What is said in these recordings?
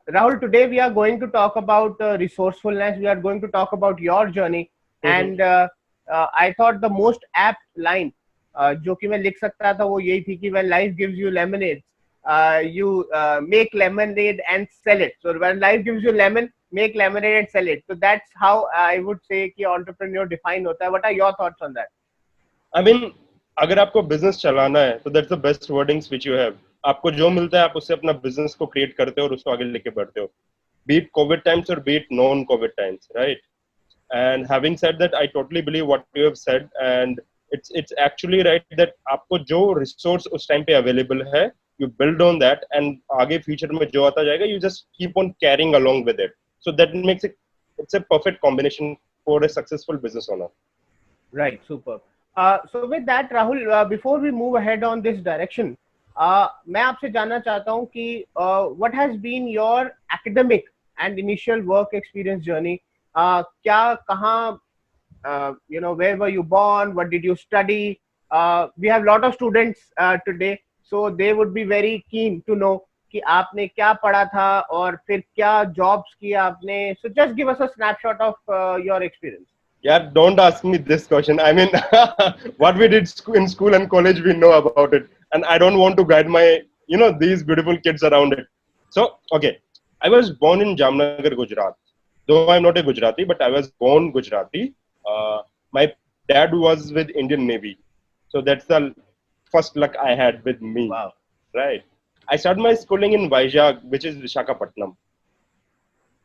Rahul, today we are going to talk about resourcefulness. We are going to talk about your journey, and I thought the most apt line जो कि मैं लिख सकता था वो यही थी कि when life gives you lemonade, you make lemonade and sell it. So when life gives you lemon, make lemonade and sell it. So that's how I would say कि entrepreneur define होता है. What are your thoughts on that? I mean, अगर आपको business चलाना है तो that's the best wordings which you have. आपको जो मिलता है आप उससे अपना बिजनेस को क्रिएट करते हो और उसको आगे लेके बढ़ते हो. Be it COVID times or be it non-COVID times, right? And having said that, I totally believe what you have said, and it's actually right that आपको जो resource उस time पे available है, you build on that, and आगे future में जो आता जाएगा, you just keep on carrying along with it. So that makes it's a perfect combination for a successful business owner. Right, super. So with that, Rahul, before we move ahead on this direction, मैं आपसे जानना चाहता हूँ कि what has been your academic and initial work experience journey? क्या कहाँ where were you born? What did you study? We have a lot of students today, so they would be very keen to know कि आपने क्या पढ़ा था और फिर क्या jobs किया आपने. So just give us a snapshot of your experience. Yeah, don't ask me this question. I mean, what we did in school and college, we know about it. And I don't want to guide these beautiful kids around it. So, okay, I was born in Jamnagar, Gujarat. Though I'm not a Gujarati, but I was born Gujarati. My dad was with Indian Navy. So that's the first luck I had with me. Wow. Right. I started my schooling in Vizag, which is Visakhapatnam.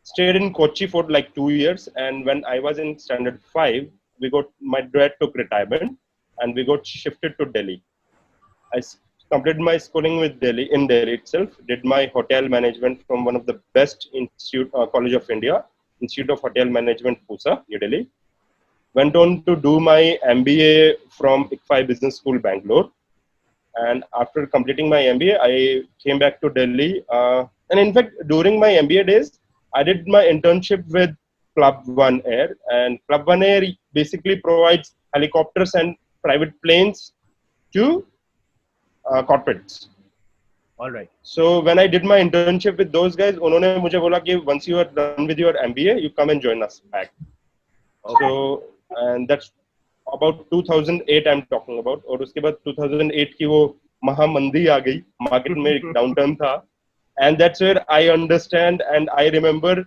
Stayed in Kochi for like 2 years, and when I was in standard 5, my dad took retirement, and we got shifted to Delhi. I completed my schooling in Delhi itself. Did my hotel management from one of the best college of India, Institute of Hotel Management, Pusa, New Delhi. Went on to do my MBA from ICFI Business School, Bangalore. And after completing my MBA, I came back to Delhi. And in fact, during my MBA days, I did my internship with Club One Air, and Club One Air basically provides helicopters and private planes to corporates. All right. So when I did my internship with those guys, उन्होंने मुझे बोला कि once you are done with your MBA, you come and join us back. Okay. So and that's about 2008 I'm talking about. और उसके बाद 2008 की वो महामंदी आ गई, मार्केट में एक डाउनटर्न था. And that's where I understand and I remember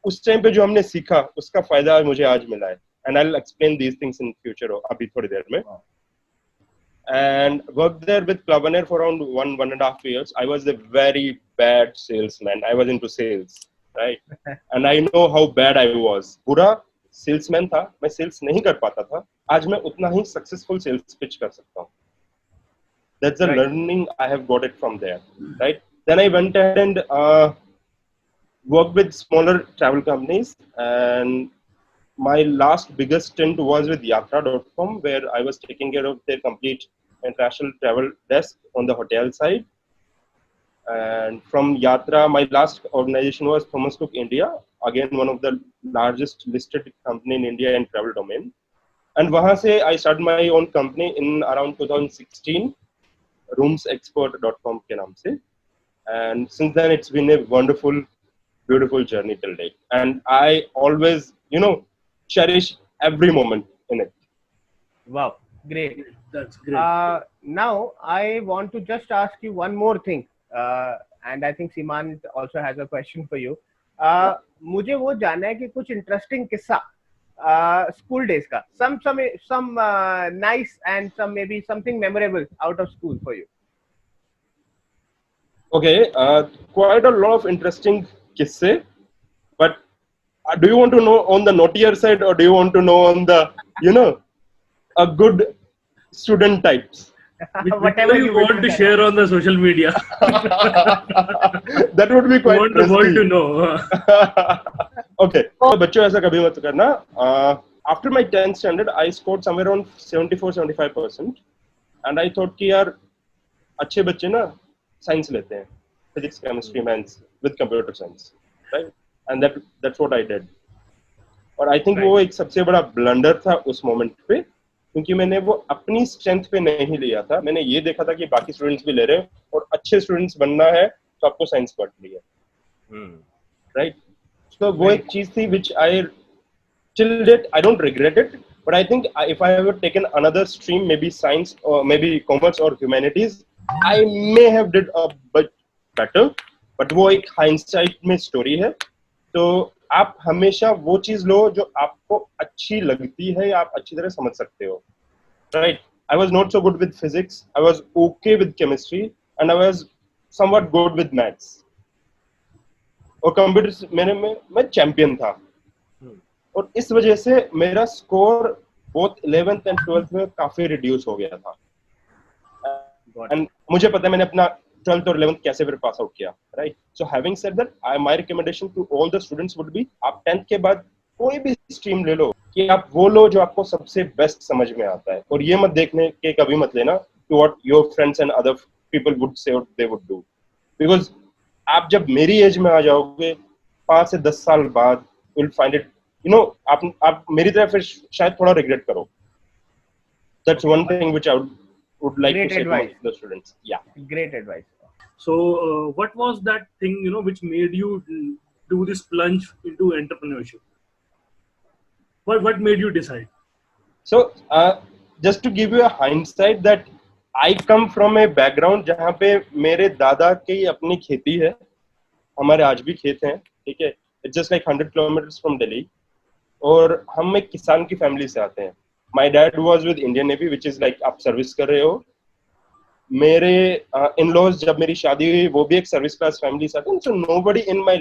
उस टाइम पे जो हमने सीखा उसका फायदा मुझे आज मिला है. And I'll explain these things in future अभी थोड़ी देर में. And worked there with Club One Air for around 1.5 years. I was a very bad salesman. I was into sales, right? And I know how bad I was. बुरा salesman था. मैं sales नहीं कर पाता था. आज मैं उतना ही successful sales pitch कर सकता हूँ. That's the learning I have got it from there, right? Then I went ahead and worked with smaller travel companies, and my last biggest stint was with Yatra.com, where I was taking care of their complete international travel desk on the hotel side. And from Yatra, my last organization was Thomas Cook India, again one of the largest listed company in India in travel domain. And वहाँ से I started my own company in around 2016, roomsexpert.com के नाम से. And since then, it's been a wonderful, beautiful journey till date. And I always, cherish every moment in it. Wow, great. That's great. Now, I want to just ask you one more thing. And I think Simant also has a question for you. मुझे वो जानना है कि कुछ interesting किस्सा school days का. Some nice and some maybe something memorable out of school for you. Okay, quite a lot of interesting kisse, but do you want to know on the naughtier side or do you want to know on the, a good student types? Whatever you want to share on the social media. That would be quite want the world to know. Okay, so बच्चों ऐसा कभी मत करना. After my 10th standard, I scored somewhere around 74-75%, and I thought कि यार अच्छे बच्चे ना साइंस लेते हैं, physics chemistry maths with computer science, right? And that's what I did. और आई थिंक वो एक सबसे बड़ा ब्लंडर था उस मोमेंट पे, क्योंकि मैंने वो अपनी स्ट्रेंथ पे नहीं लिया था. मैंने ये देखा था कि बाकी स्टूडेंट्स भी ले रहे हैं और अच्छे स्टूडेंट्स बनना है तो आपको साइंस पढ़नी है. right? So वो एक चीज थी which I till date I don't regret it, but I think if I ever taken another stream, maybe science or maybe commerce or humanities, I may have did a bit better. But वो एक hindsight में story है. तो आप हमेशा वो चीज लो जो आपको अच्छी लगती है या आप अच्छी तरह समझ सकते हो, right? I was not so good with physics, I was okay with chemistry, and I was somewhat good with maths. और कंप्यूटर मेरे में मैं चैंपियन था, और इस वजह से मेरा score both 11th and 12th में काफी रिड्यूस हो गया था. एंड मुझे पता है मैंने अपना 12th और 11th कैसे फिर पास आउट किया, right? So having said that, my recommendation to all the students would be, आप 10th के बाद कोई भी स्ट्रीम ले लो, कि आप वो लो जो आपको सबसे बेस्ट समझ में आता है, और ये मत देखने के कभी मत लेना कि what your friends and other people would say और दे वुड डू, बिकॉज आप जब मेरी एज में आ जाओगे 5 से 10 साल बाद, you will find it, you know, आप मेरी तरह फिर शायद थोड़ा रिग्रेट करो. That's one thing which I would like Great to say advice. to the students. Yeah. Great advice. So, what was that thing, which made you do this plunge into entrepreneurship? What made you decide? So, just to give you a hindsight that I come from a background जहाँ पे मेरे दादा की अपनी खेती है, हमारे आज भी खेत हैं, ठीक है? It's just like 100 kilometers from Delhi, और हम एक किसान की फैमिली से आते हैं. My dad was with Indian Navy, which is like आप सर्विस कर रहे हो. मेरे in-laws जब मेरी शादी हुई वो भी एक सर्विस क्लास फैमिली से आते हैं. So nobody in my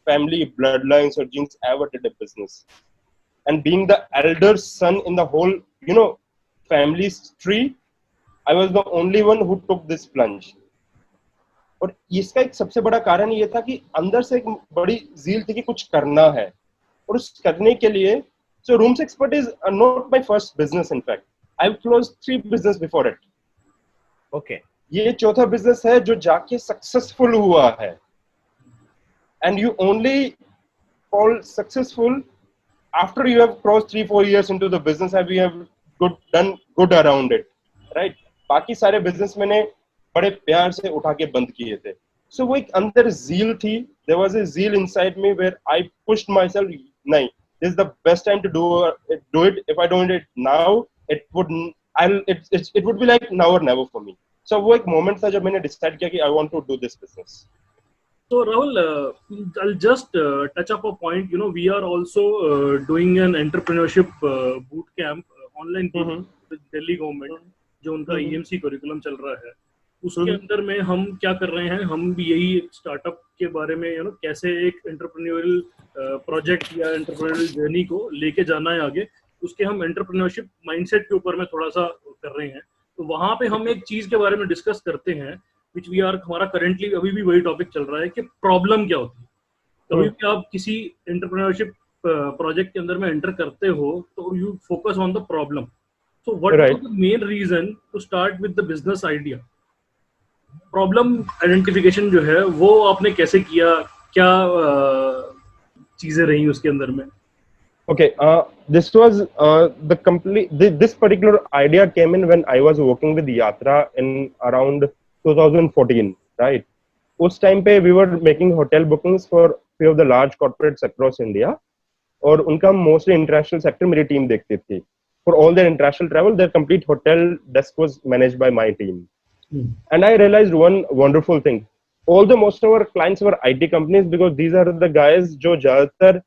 family bloodlines or genes ever did a business. And being the elder son in the whole, family's tree, I was the only one who took this plunge. और इसका एक सबसे बड़ा कारण ये था कि अंदर से एक बड़ी ज़ील थी कि कुछ करना है, और उस करने के लिए so Rooms Expert is not my first business. In fact, I've closed 3 business before it. Okay. ये चौथा business है जो जाके successful हुआ है. And you only call successful after you have crossed 3-4 years into the business and we have done good around it, right? बाकी सारे business मैंने बड़े प्यार से उठा के बंद किए थे. So वो एक अंदर zeal थी. There was a zeal inside me where I pushed myself. नहीं, this is the best time to do it. If I don't do it now, it would be like now or never for me. So वो एक moment था जब मैंने decide किया कि I want to do this business. So Rahul, I'll just touch up a point. We are also doing an entrepreneurship boot camp, online boot with Delhi government, जो उनका EMC curriculum चल रहा है. उसके अंदर में हम क्या कर रहे हैं, हम भी यही एक स्टार्टअप के बारे में कैसे एक एंटरप्रेन्योरियल प्रोजेक्ट या एंटरप्रेन्योरियल जर्नी को लेके जाना है आगे, उसके हम एंटरप्रेन्योरशिप माइंडसेट के ऊपर में थोड़ा सा कर रहे हैं. तो वहाँ पे हम एक चीज के बारे में डिस्कस करते हैं, विच वी आर, हमारा करेंटली अभी भी वही टॉपिक चल रहा है कि प्रॉब्लम क्या होती है. कभी भी आप किसी एंटरप्रेन्योरशिप प्रोजेक्ट के अंदर में एंटर करते हो तो you focus on the problem. So what was the main reason to start with the business idea? Problem identification जो है वो आपने कैसे किया, क्या चीजें रही उसके अंदर में? Okay, this was this particular idea came in when I was working with Yatra in around 2014, right? उस time पे we were making hotel bookings for few of the large corporates across India, और उनका mostly international sector मेरी team देखती थी. For all their international travel, their complete hotel desk was managed by my team. And I realized one wonderful thing. Although most of our clients were IT companies, because these are the guys जो ज़्यादातर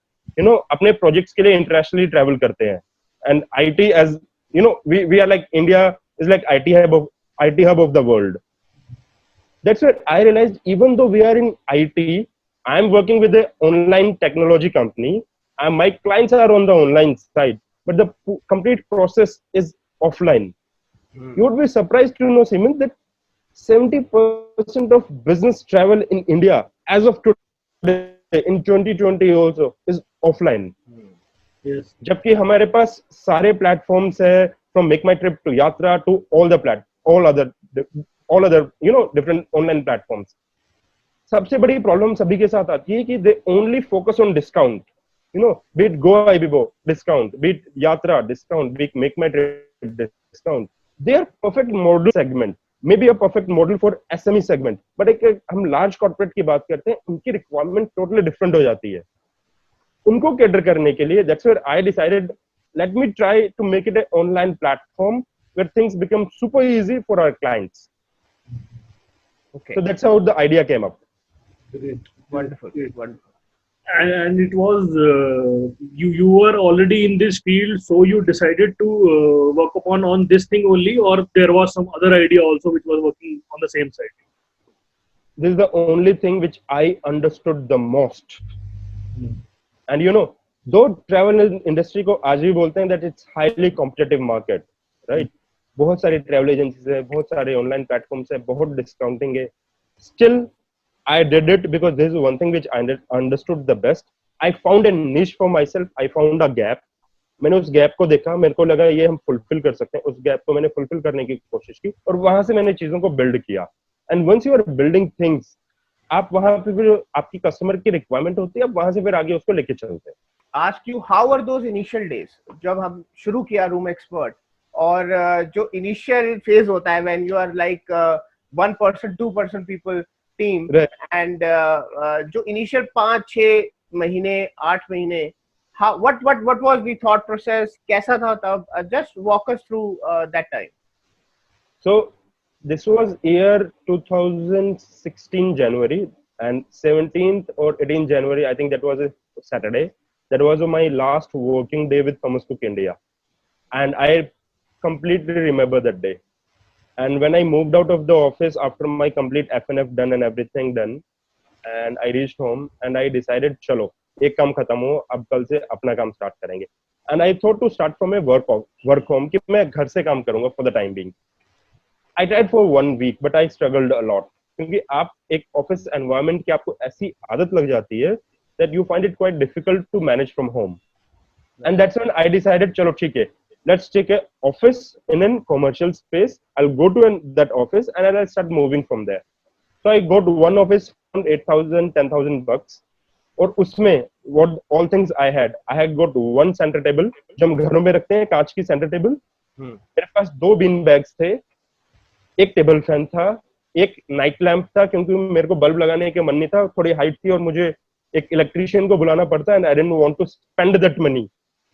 अपने projects के लिए internationally travel करते हैं. And IT, as we are like, India is like IT hub of the world. That's what I realized. Even though we are in IT, I am working with an online technology company, and my clients are on the online side, but the complete process is offline. You would be surprised to know, Simon, that 70% of business travel in India as of today in 2020 also is offline. Yes. जबकि हमारे पास सारे platforms है, from Make My Trip to Yatra to all other different online platforms. सबसे बड़ी problem सभी के साथ आती है कि they only focus on discount. Be it Go Ibibo discount, be it Yatra discount, be it Make My Trip discount. They are perfect model segment. May be a perfect model for SME segment, but एक हम large corporate की बात करते हैं, उनकी requirement totally different हो जाती है। उनको कैटर करने के लिए that's where I decided let me try to make it an online platform where things become super easy for our clients. Okay. So that's how the idea came up. Great. Wonderful. Great. Wonderful. And it was you were already in this field, so you decided to work on this thing only, or there was some other idea also which was working on the same side? This is the only thing which I understood the most. And you know, though travel industry को आज भी बोलते हैं that it's highly competitive market, right? बहुत सारी travel agencies है, बहुत सारे online platforms है, बहुत discounting है. Still, I did it because this is one thing which I understood the best. I found a niche for myself. I found a gap. मैंने उस गैप को देखा, मेरे को लगा ये हम फुलफिल कर सकते हैं, उस गैप को मैंने फुलफिल करने की कोशिश की और वहां से मैंने चीजों को बिल्ड किया. And once you are building things, आप वहां पे फिर आपकी कस्टमर की रिक्वायरमेंट होती है, आप वहां से फिर आगे उसको लेके चलते हैं. Ask you, how were those initial days जब हम शुरू किया रूम एक्सपर्ट, और जो इनिशियल फेज होता है when you are like 1% 2% people team, and जो इनिशियल 5-6 महीने 8 महीने, how what was the thought process, कैसा था तब? Just walk us through that time. So this was year 2016 January, and 17th or 18th January, I think that was a Saturday. That was my last working day with Thomas Cook India, and I completely remember that day. And when I moved out of the office after my complete FNF done and everything done, and I reached home and I decided, चलो एक काम खत्म हो, अब कल से अपना काम स्टार्ट करेंगे. And I thought to start from a work home कि मैं घर से काम करूंगा for the time being. I tried for 1 week, but I struggled a lot. क्योंकि आप एक ऑफिस एनवायरनमेंट की आपको ऐसी आदत लग जाती है that you find it quite difficult to manage from home. And that's when I decided, चलो ठीक है, let's take an office in a commercial space. I'll go to that office and I'll start moving from there. So I got one office around 8,000, 10,000 bucks. और उसमें what all things I had got one center table जो हम घरों में रखते हैं, कांच की center table. मेरे पास 2 bean bags थे, एक टेबल फैन था, एक नाइट लैंप था क्योंकि मेरे को बल्ब लगाने का मन नहीं था, थोड़ी हाइट थी और मुझे एक इलेक्ट्रिशियन को बुलाना पड़ता, and I didn't want to spend that money,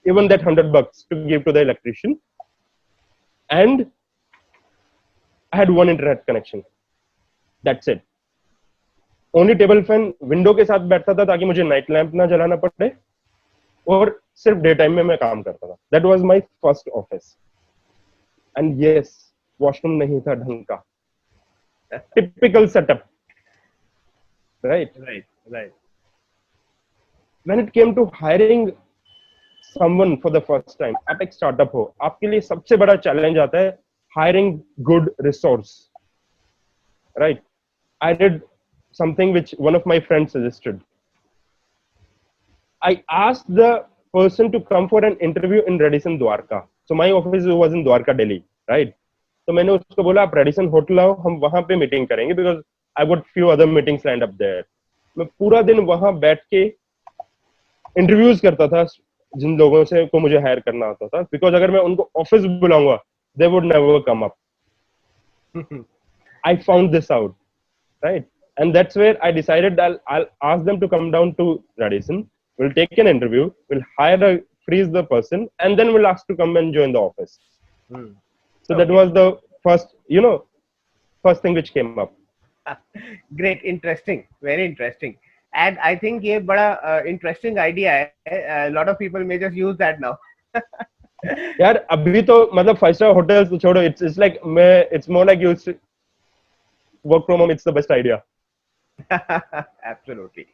even that 100 bucks to give to the electrician. And I had one internet connection. That's it. Only table fan window के साथ बैठता था ताकि मुझे नाइट लैंप ना जलाना पड़े और सिर्फ डे टाइम में मैं काम करता था. That was my first office. And yes, washroom नहीं था ढंग का. Typical setup. Right. When it came to hiring someone for the first time, आप एक स्टार्टअप हो, आपके लिए सबसे बड़ा चैलेंज आता है hiring good resource. Right. I did something which one of my friends suggested. I asked the person to come for an interview in Radisson Dwarka. So my office was in Dwarka, Delhi, right? तो मैंने उसको बोला आप Radisson hotel आओ, हम वहां पे meeting करेंगे, because I got few other meetings lined up there. मैं पूरा दिन वहां बैठ के इंटरव्यूज करता था जिन लोगों से को मुझे हायर करना होता था, बिकॉज अगर मैं उनको ऑफिस बुलाऊंगा they would never come up. I found this out, right, and that's where I decided I'll ask them to come down to Radisson. We'll take an interview, we'll freeze the person, and then we'll ask to come and join the office. So that was the first thing which came up. Great, interesting, very interesting. And I think ये बड़ा interesting idea है. A lot of people may just use that now. यार अभी तो मतलब 5-star hotels तो छोड़ो, it's like it's more like you work from home, it's the best idea. Absolutely.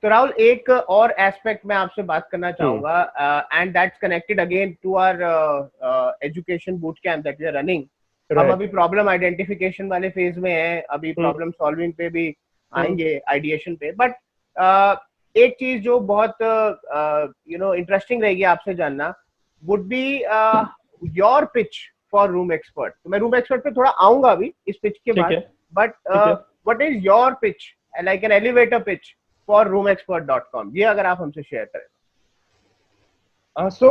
तो राहुल एक और एस्पेक्ट में आपसे बात करना चाहूंगा, and that's connected again to our education boot camp that we are running. हम अभी प्रॉब्लम आइडेंटिफिकेशन वाले फेज में हैं, अभी प्रॉब्लम सॉल्विंग पे भी आएंगे, आइडिएशन पे. बट एक चीज जो बहुत इंटरेस्टिंग रहेगी आपसे जानना would be your pitch for room expert. तो मैं रूम एक्सपर्ट पे थोड़ा आऊंगा अभी इस पिच के बाद, but what is your pitch, like an elevator pitch for roomexpert.com? ये अगर आप हमसे शेयर करें. So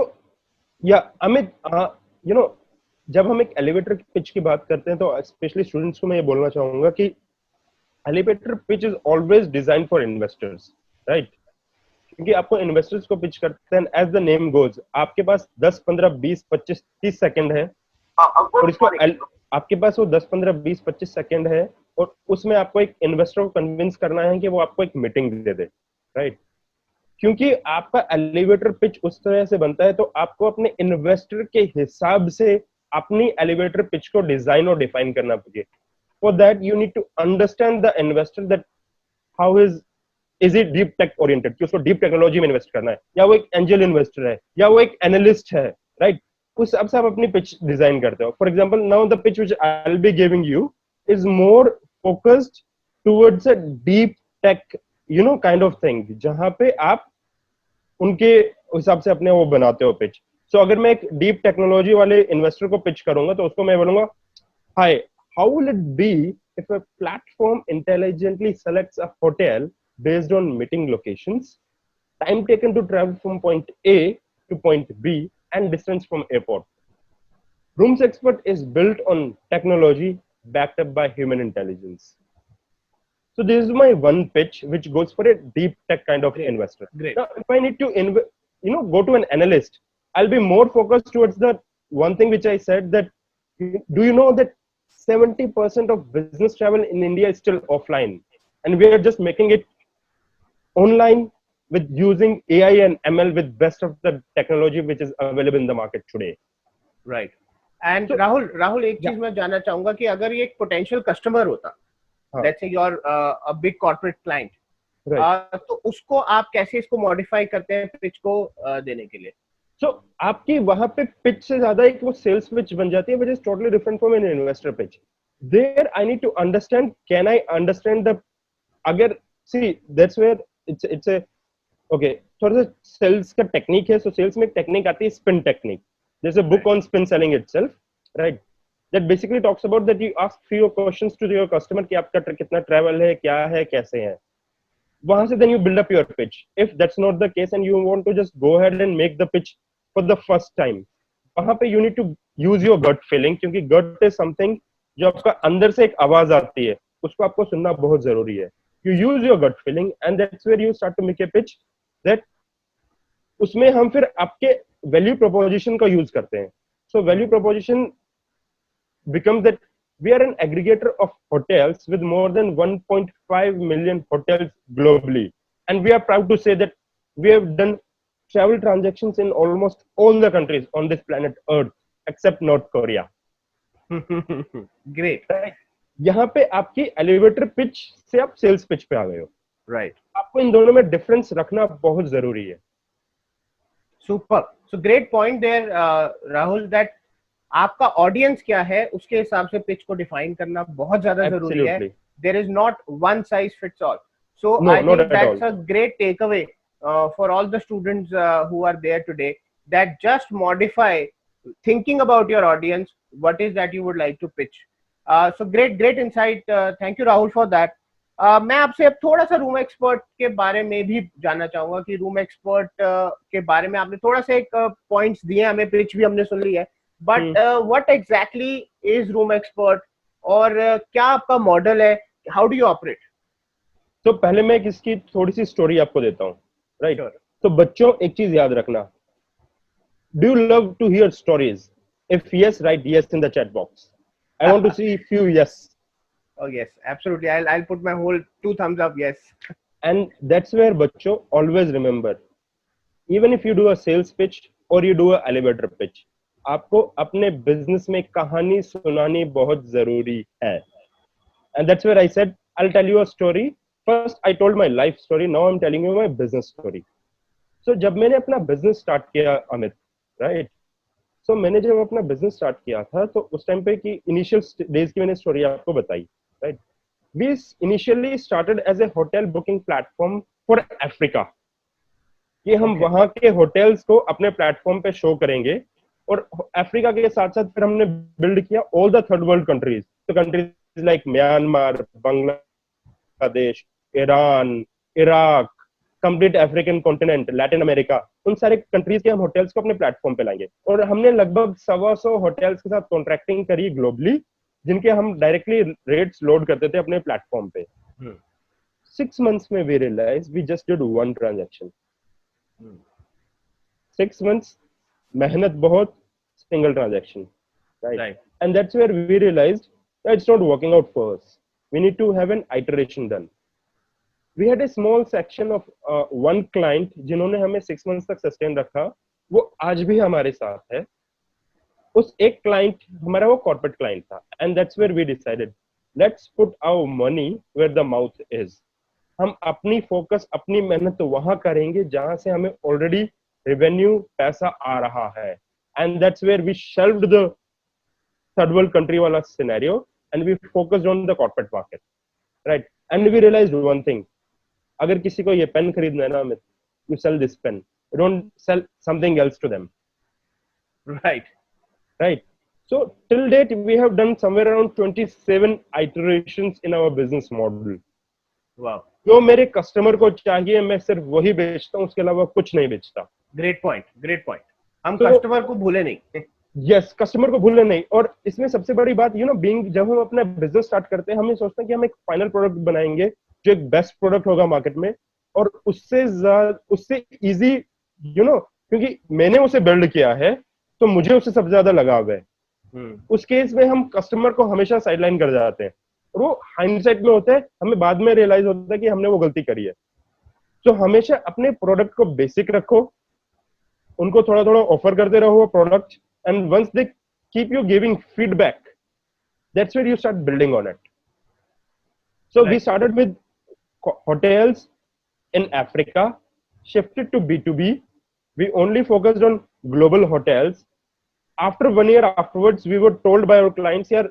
yeah, Amit, जब हम एक एलिवेटर की पिच की बात करते हैं तो स्पेशली स्टूडेंट्स को मैं ये बोलना चाहूंगा कि elevator pitch is always design for investors, right? क्योंकि आपको इन्वेस्टर्स को पिच करते हैं, एज द नेम गोज, आपके पास 10, 15, 20, 25, 30 सेकंड है और इसको आपके पास वो 10, 15, 20, 25 सेकंड है और उसमें आपको एक इन्वेस्टर को कन्विंस करना है कि वो आपको एक मीटिंग दे दे, राइट? क्योंकि आपका एलिवेटर पिच उस तरह से बनता है तो आपको अपने इन्वेस्टर के हिसाब से अपनी एलिवेटर पिच को डिजाइन और डिफाइन करना पड़ेगा. For that you need to understand the investor, that how is it deep tech oriented, कि उसको डीप टेक्नोलॉजी में इन्वेस्ट करना है, या वो एक एंजल इन्वेस्टर है, या वो एक एनालिस्ट है, राइट? उस हिसाब से आप अपनी पिच डिजाइन करते हो. For example, now the pitch which I will be giving you is more focused towards a deep tech kind of thing, जहां पे आप उनके हिसाब से अपने वो बनाते हो पिच. सो अगर मैं एक डीप टेक्नोलॉजी वाले इन्वेस्टर को पिच करूंगा तो उसको मैं बोलूंगा, hi, how will it be if a platform intelligently selects a hotel based on meeting locations, time taken to travel from point A to point B, and distance from airport. Rooms Expert is built on technology backed up by human intelligence. So this is my one pitch which goes for a deep tech kind of investor. Great. Now, if I need to go to an analyst, I'll be more focused towards the one thing which I said, that do you know that 70% of business travel in India is still offline, and we are just making it online with using AI and ML with best of the technology which is available in the market today. Right. And so, Rahul, एक चीज मैं जानना चाहूंगा कि अगर ये एक potential customer होता, let's say you're a big corporate client, right. तो उसको आप कैसे इसको modify करते हैं pitch को देने के लिए? So आपकी वहां पे pitch से ज्यादा एक वो sales pitch बन जाती है, which is totally different from an investor pitch. There I need to understand, can I understand the, अगर see that's where it's a okay, थोड़ा सा सेल्स का टेक्निक है. सो सेल्स में एक टेक्निक आती है, spin technique. there's a book on spin selling itself, right, that basically talks about that you ask few questions to your customer कि आपका कितना ट्रैवल है, क्या है, कैसे है. वहां से then you build up your pitch. If that's not the case and you want to just go ahead and make the pitch for the first time, वहां पे you need to use your gut feeling, क्योंकि gut is something जो आपका अंदर से एक आवाज आती है, उसको आपको सुनना बहुत जरूरी है. You use your gut feeling and that's where you start to make a pitch that उसमें हम फिर आपके value proposition का use करते हैं. So value proposition becomes that we are an aggregator of hotels with more than 1.5 million hotels globally, and we are proud to say that we have done travel transactions in almost all the countries on this planet Earth except North Korea. Great. Right? यहाँ पे आपकी elevator pitch से आप sales pitch पे आ गए हो, right. आपको इन दोनों में डिफरेंस रखना बहुत जरूरी है. Super. So great point there Rahul, that आपका ऑडियंस क्या है उसके हिसाब से पिच को डिफाइन करना बहुत ज्यादा जरूरी है. There is not one size fits all. So I think that's a great takeaway for all the students who are there today, that just modify thinking about your audience, what is that you would like to pitch. So great insight. Thank you Rahul for that. मैं आपसे अब थोड़ा सा room expert के बारे में भी जानना चाहूंगा कि रूम एक्सपर्ट के बारे में आपने थोड़ा सा एक पॉइंट्स दिए हमें, पिच भी हमने सुन ली है, but what exactly is room expert और क्या आपका मॉडल है, हाउ डू यू ऑपरेट? तो पहले मैं इसकी थोड़ी सी स्टोरी आपको देता हूँ, राइट? तो बच्चों एक चीज याद रखना, do you love to hear stories? If yes, right yes in the chat box. I want to see few yes. Oh yes, absolutely. I'll put my whole 2 thumbs up, yes. And that's where बच्चों always remember, even if you do a sales pitch or you do a elevator pitch, आपको अपने business में कहानी सुनानी बहुत जरूरी है. And that's where I said I'll tell you a story. First I told my life story, now I'm telling you my business story. So जब मैंने अपना business start किया अमित, right? So मैंने जब अपना बिजनेस स्टार्ट किया था तो उस टाइम पे की इनिशियल डेज की मैंने स्टोरी आपको बताई, right? We initially started as a hotel booking platform for Africa, कि हम वहां के होटल्स को अपने प्लेटफॉर्म पे शो करेंगे, और अफ्रीका के साथ साथ फिर हमने बिल्ड किया all the third world countries. तो countries like Myanmar, Bangladesh, Iran, Iraq, complete African continent, Latin America, उन सारे कंट्रीज के हम होटल्स को अपने प्लेटफॉर्म पे लाएंगे। और हमने लगभग 125 होटल्स के साथ कॉन्ट्रैक्टिंग करी ग्लोबली, जिनके हम डायरेक्टली रेट्स लोड करते थे अपने प्लेटफॉर्म पे। 6 months में we realise we just did one transaction. 6 months, मेहनत बहुत, single transaction, right? And that's where we realized that it's not working out for us. We need to have an iteration done. We had a small section of one client जिन्होंने हमें 6 months तक sustain रखा, वो आज भी हमारे साथ है। उस एक क्लाइंट हमारा वो कॉर्पोरेट क्लाइंट था, and that's where we decided let's put our money where the mouth is. हम अपनी फोकस, अपनी मेहनत तो वहां करेंगे जहां से हमें ऑलरेडी रेवेन्यू, पैसा आ रहा है। And that's where we shelved the third world country wala scenario and we focused on the corporate market, right? And we realized one thing, अगर किसी को ये पेन खरीदना है ना Amit, you sell this pen, you don't sell something else to them, right? So till date we have done somewhere around 27 iterations in our business model. Wow. जो मेरे customer को चाहिए मैं सिर्फ वही बेचता हूँ, उसके अलावा कुछ नहीं बेचता। Great point. हम कस्टमर को भूले नहीं। यस, कस्टमर को भूलने नहीं। और इसमें सबसे बड़ी बात बीइंग, जब हम अपना बिजनेस स्टार्ट करते हैं हम ये सोचते हैं कि हम एक फाइनल प्रोडक्ट बनाएंगे जो एक बेस्ट प्रोडक्ट होगा मार्केट में, और उससे इजी क्योंकि मैंने उसे बिल्ड किया है तो मुझे उससे सबसे ज्यादा लगाव है। उस केस में हम कस्टमर को हमेशा साइडलाइन कर जाते हैं, और वो हाइंडसाइट में होता है, हमें बाद में रियलाइज होता है कि हमने वो गलती करी है। तो हमेशा अपने प्रोडक्ट को बेसिक रखो, उनको थोड़ा थोड़ा ऑफर करते रहो product, and once they keep you giving feedback, that's where you start building on it. So we started with hotels in Africa, shifted to B2B. We only focused on global hotels. After 1 year afterwards, we were told by our clients here,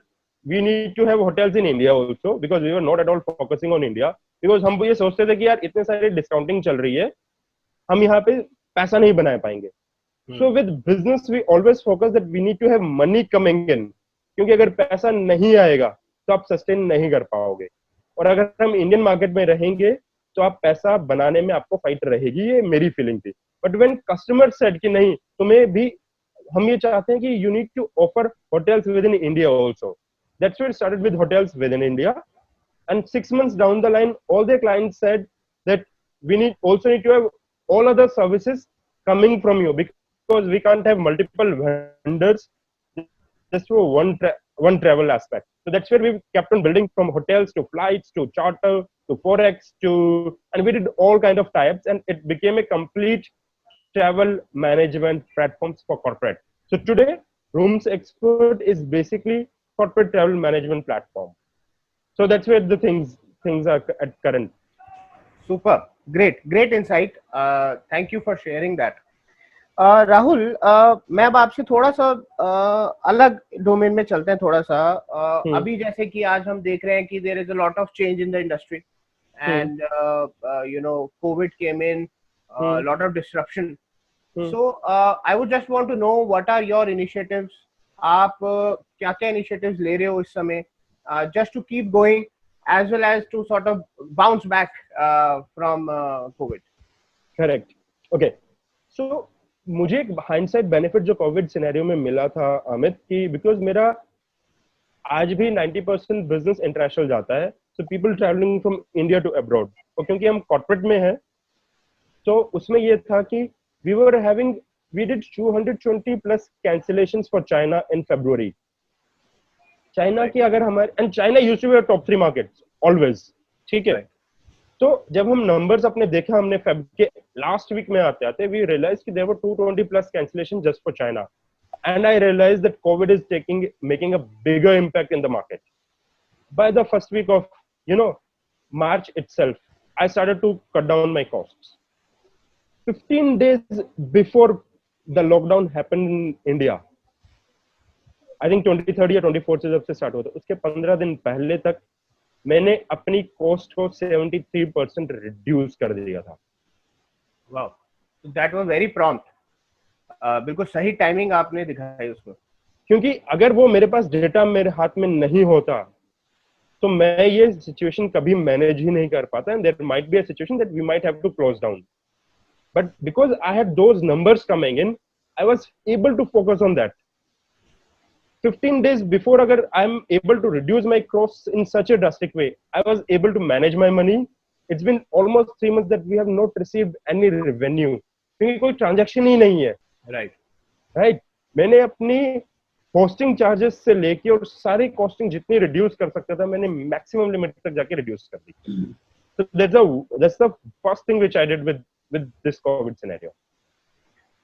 we need to have hotels in India also, because we were not at all focusing on India, because हम ये सोचते थे कि यार इतने सारे discounting चल रही है, हम यहाँ पे पैसा नहीं बना पाएंगे। So with business we always focus that we need to have money coming in, क्योंकि अगर पैसा नहीं आएगा तो आप सस्टेन नहीं कर पाओगे, और अगर हम इंडियन मार्केट में रहेंगे तो आप पैसा बनाने में आपको फाइट रहेगी। ये मेरी फीलिंग थी। बट व्हेन कस्टमर सेड कि नहीं, तुम्हें भी, हम ये चाहते हैं कि you need to offer hotels within India also, that's why started with hotels within India. And 6 months down the line all the clients said that we need to have all other services coming from you, because we can't have multiple vendors just for one travel aspect. So that's where we kept on building, from hotels to flights to charter to forex and we did all kind of types, and it became a complete travel management platforms for corporate. So today Rooms Expert is basically corporate travel management platform. So that's where the things are at current. Super, great insight. Thank you for sharing that. Rahul, मैं अब आपसे थोड़ा सा अलग domain में चलते हैं थोड़ा सा। अभी जैसे कि आज हम देख रहे हैं कि there is a lot of change in the industry, and covid came in, lot of disruption. So I would just want to know what are your initiatives. आप क्या क्या इनिशिएटिव्स ले रहे हो इस समय, just to keep going as well as to sort of bounce back from COVID? Correct. Okay. So मुझे एक हाइंडसाइट बेनिफिट जो कोविड सिनेरियो में मिला था अमित, कि बिकॉज मेरा आज भी 90% बिजनेस इंटरनेशनल जाता है, so people travelling from India to abroad, और क्योंकि हम कॉर्पोरेट में हैं तो उसमें ये था कि we did 220 plus cancellations for China in February. China की अगर हमारे, and China used to be top 3 markets always, ठीक है। तो जब हम नंबर्स अपने देखा, हमने फेब के लास्ट वीक में आते वी रियलाइज कि there were 220 plus cancellation just for China, and I realise that covid is making a bigger impact in the market. By the first week of March itself, I started to cut down my costs. 15 days before the lockdown happened in India, I think 23rd या 24th से जब से start होता, उसके 15 दिन पहले तक मैंने अपनी कॉस्ट को 73% रिड्यूस कर दिया था। Wow, that was very prompt. बिल्कुल सही टाइमिंग आपने दिखाई उसको, क्योंकि अगर वो मेरे पास डेटा मेरे हाथ में नहीं होता तो मैं ये सिचुएशन कभी मैनेज ही नहीं कर पाता, and there might be a situation that we might have to close down. but because I had those numbers coming in, I was able to focus on that. 15 days before, agar I'm able to reduce my costs in such a drastic way, I was able to manage my money. It's been almost 3 months that we have not received any revenue, क्योंकि कोई transaction ही नहीं है. Right. मैंने अपनी hosting charges से लेके और सारी costing जितनी reduce कर सकता था, मैंने maximum limit तक जाके reduce कर दी. So that's the first thing which I did with this COVID scenario.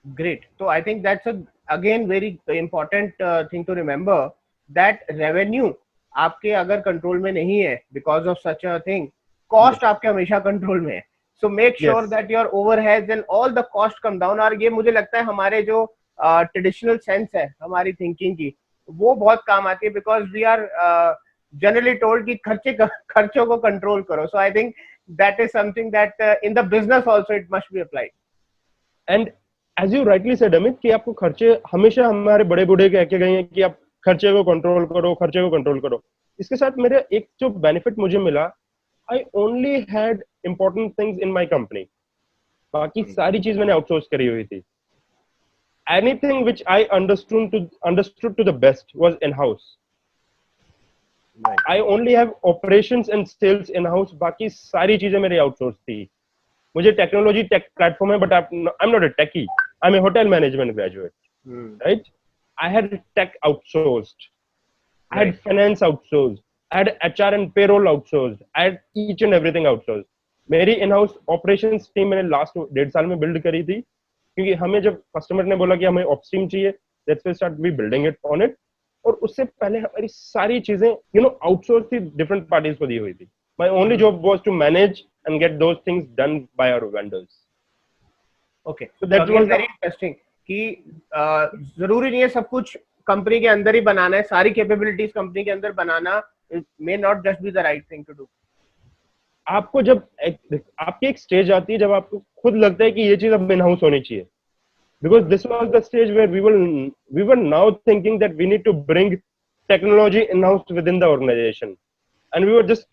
Great. So I think that's again very important thing to remember, that revenue आपके अगर control में नहीं है because of such a thing, cost आपके हमेशा control में है. So make sure that your overheads and all the cost come down. और ये मुझे लगता है हमारे जो traditional sense है हमारी thinking की, वो बहुत काम आती है, because we are generally told कि खर्चों को control करो. So I think that is something that in the business also it must be applied. And as you rightly said, Amit, कि आपको खर्चे हमेशा हमारे बड़े बूढ़े कह के गए हैं कि आप खर्चे को कंट्रोल करो, खर्चे को कंट्रोल करो. इसके साथ मेरे एक जो बेनिफिट मुझे मिला, I only had important things in my company. बाकी सारी चीज मैंने आउटसोर्स करी हुई थी. Anything which I understood to the best was in house. Right. I only have operations and sales in house. बाकी सारी चीजें मेरी आउटसोर्स थी. मुझे टेक्नोलॉजी टेक प्लेटफॉर्म है, but I'm not a techie. I'm a hotel management graduate. Right? I had tech outsourced. I had finance outsourced. I had HR and payroll outsourced. I had each and everything outsourced. मेरी in-house operations team मैंने last 1.5 साल में build करी थी, क्योंकि हमें जब customer ने बोला कि हमें ऑप्स टीम चाहिए, let's start we building it on it. और उससे पहले हमारी सारी चीजें आउटसोर्स थी, डिफरेंट पार्टीज को दी हुई थी. My only job was to manage and get those things done by our vendors. Okay, so that was very interesting कि जरूरी नहीं है सब कुछ कंपनी के अंदर ही बनाना है, सारी कैपेबिलिटीज कंपनी के अंदर बनाना may not just be the right thing to do. आपको जब आपकी एक स्टेज आती है जब आपको खुद लगता है कि ये चीज अब इन हाउस होनी चाहिए, because this was the stage where we were now thinking that we need to bring technology in house within the organization, and we were just